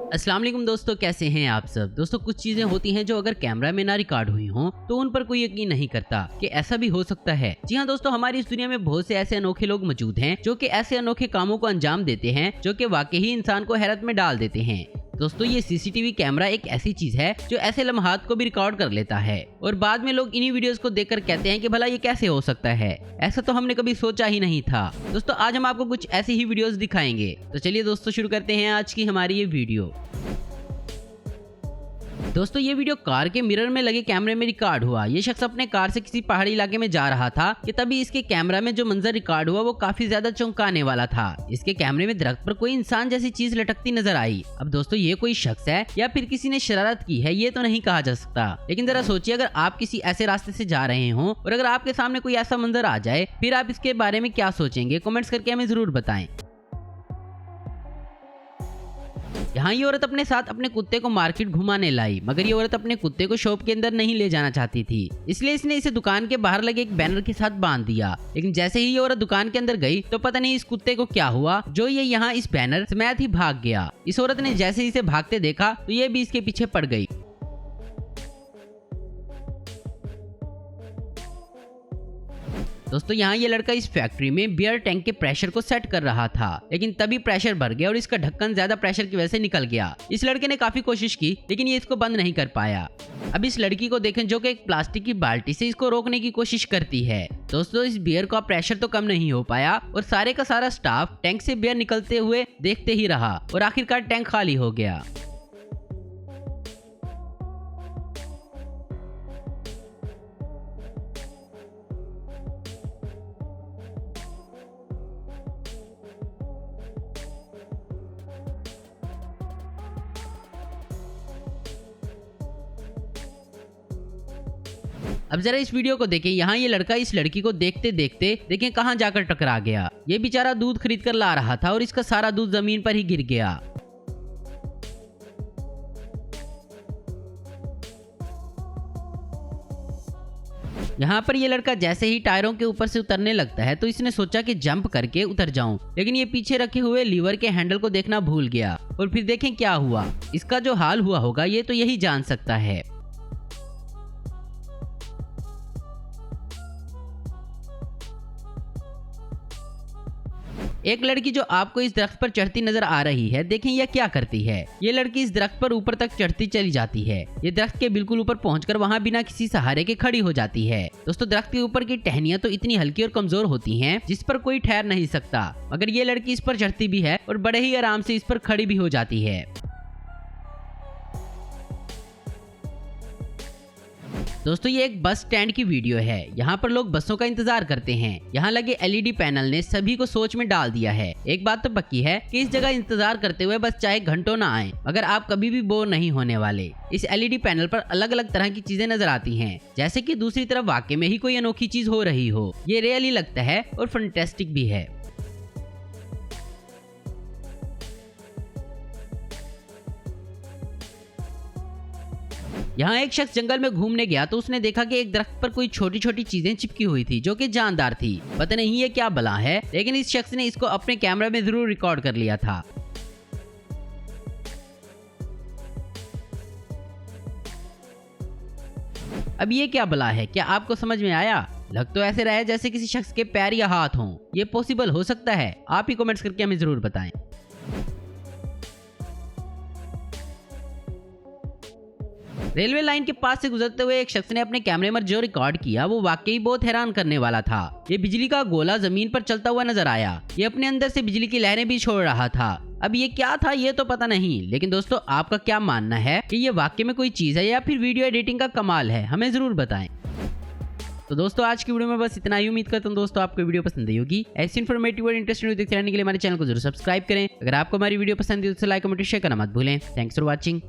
अस्सलाम वालेकुम दोस्तों, कैसे हैं आप सब। दोस्तों कुछ चीजें होती हैं जो अगर कैमरा में ना रिकॉर्ड हुई हों तो उन पर कोई यकीन नहीं करता कि ऐसा भी हो सकता है। जी हाँ दोस्तों, हमारी इस दुनिया में बहुत से ऐसे अनोखे लोग मौजूद हैं जो कि ऐसे अनोखे कामों को अंजाम देते हैं जो कि वाकई ही इंसान को हैरत में डाल देते हैं। दोस्तों ये सीसीटीवी कैमरा एक ऐसी चीज है जो ऐसे लम्हात को भी रिकॉर्ड कर लेता है और बाद में लोग इन्हीं वीडियोस को देखकर कहते हैं कि भला ये कैसे हो सकता है, ऐसा तो हमने कभी सोचा ही नहीं था। दोस्तों आज हम आपको कुछ ऐसी ही वीडियोस दिखाएंगे। तो चलिए दोस्तों शुरू करते हैं आज की हमारी ये वीडियो। दोस्तों ये वीडियो कार के मिरर में लगे कैमरे में रिकॉर्ड हुआ। ये शख्स अपने कार से किसी पहाड़ी इलाके में जा रहा था कि तभी इसके कैमरा में जो मंजर रिकॉर्ड हुआ वो काफी ज्यादा चौंकाने वाला था। इसके कैमरे में दरख्त पर कोई इंसान जैसी चीज लटकती नजर आई। अब दोस्तों ये कोई शख्स है या फिर किसी ने शरारत की है ये तो नहीं कहा जा सकता, लेकिन जरा सोचिए अगर आप किसी ऐसे रास्ते से जा रहे हो और अगर आपके सामने कोई ऐसा मंजर आ जाए, फिर आप इसके बारे में क्या सोचेंगे? कमेंट्स करके हमें जरूर बताएं। यहाँ ये औरत अपने साथ अपने कुत्ते को मार्केट घुमाने लाई, मगर ये औरत अपने कुत्ते को शॉप के अंदर नहीं ले जाना चाहती थी, इसलिए इसने इसे दुकान के बाहर लगे एक बैनर के साथ बांध दिया। लेकिन जैसे ही ये औरत दुकान के अंदर गई तो पता नहीं इस कुत्ते को क्या हुआ जो ये यहाँ इस बैनर समेत ही भाग गया। इस औरत ने जैसे ही इसे भागते देखा तो ये भी इसके पीछे पड़ गई। दोस्तों यहाँ ये लड़का इस फैक्ट्री में बियर टैंक के प्रेशर को सेट कर रहा था, लेकिन तभी प्रेशर बढ़ गया और इसका ढक्कन ज्यादा प्रेशर की वजह से निकल गया। इस लड़के ने काफी कोशिश की लेकिन ये इसको बंद नहीं कर पाया। अब इस लड़की को देखें जो कि एक प्लास्टिक की बाल्टी से इसको रोकने की कोशिश करती है। दोस्तों इस बियर का प्रेशर तो कम नहीं हो पाया और सारे का सारा स्टाफ टैंक से बियर निकलते हुए देखते ही रहा और आखिरकार टैंक खाली हो गया। अब जरा इस वीडियो को देखें। यहाँ ये लड़का इस लड़की को देखते देखते देखें कहाँ जाकर टकरा गया। ये बेचारा दूध खरीद कर ला रहा था और इसका सारा दूध जमीन पर ही गिर गया। यहाँ पर ये लड़का जैसे ही टायरों के ऊपर से उतरने लगता है तो इसने सोचा कि जंप करके उतर जाऊं, लेकिन ये पीछे रखे हुए लीवर के हैंडल को देखना भूल गया और फिर देखें क्या हुआ। इसका जो हाल हुआ होगा ये तो यही जान सकता है। एक लड़की जो आपको इस दरख्त पर चढ़ती नजर आ रही है, देखें यह क्या करती है। ये लड़की इस दरख्त पर ऊपर तक चढ़ती चली जाती है। ये दरख्त के बिल्कुल ऊपर पहुंचकर वहां बिना किसी सहारे के खड़ी हो जाती है। दोस्तों दरख्त के ऊपर की टहनियां तो इतनी हल्की और कमजोर होती हैं जिस पर कोई ठहर नहीं सकता, मगर ये लड़की इस पर चढ़ती भी है और बड़े ही आराम से इस पर खड़ी भी हो जाती है। दोस्तों ये एक बस स्टैंड की वीडियो है। यहाँ पर लोग बसों का इंतजार करते हैं। यहाँ लगे एलईडी पैनल ने सभी को सोच में डाल दिया है। एक बात तो पक्की है कि इस जगह इंतजार करते हुए बस चाहे घंटों ना आए मगर आप कभी भी बोर नहीं होने वाले। इस एलईडी पैनल पर अलग अलग तरह की चीजें नजर आती हैं, जैसे कि दूसरी तरफ वाकई में ही कोई अनोखी चीज हो रही हो। ये रियली लगता है और फैंटास्टिक भी है। यहाँ एक शख्स जंगल में घूमने गया तो उसने देखा कि एक दरख्त पर कोई छोटी छोटी चीजें चिपकी हुई थी जो कि जानदार थी। पता नहीं ये क्या बला है, लेकिन इस शख्स ने इसको अपने कैमरा में जरूर रिकॉर्ड कर लिया था। अब ये क्या बला है, क्या आपको समझ में आया? लग तो ऐसे रहा है जैसे किसी शख्स के पैर या हाथ हों। ये पॉसिबल हो सकता है? आप ही कमेंट्स करके हमें जरूर बताएं। रेलवे लाइन के पास से गुजरते हुए एक शख्स ने अपने कैमरे में जो रिकॉर्ड किया वो वाकई बहुत हैरान करने वाला था। ये बिजली का गोला जमीन पर चलता हुआ नजर आया। ये अपने अंदर से बिजली की लहरें भी छोड़ रहा था। अब ये क्या था ये तो पता नहीं, लेकिन दोस्तों आपका क्या मानना है कि ये वाकई में कोई चीज है या फिर वीडियो एडिटिंग का कमाल है? हमें जरूर बताएं। तो दोस्तों आज की वीडियो में बस इतना ही। उम्मीद करता हूँ दोस्तों आपको वीडियो पसंद आई होगी। ऐसी इन्फॉर्मेटिव और इंटरेस्टिंग वीडियो देखते रहने के लिए हमारे चैनल को जरूर सब्सक्राइब करें। अगर आपको हमारी वीडियो पसंद है तो लाइक कमेंट शेयर करना मत भूलें। Thanks for watching.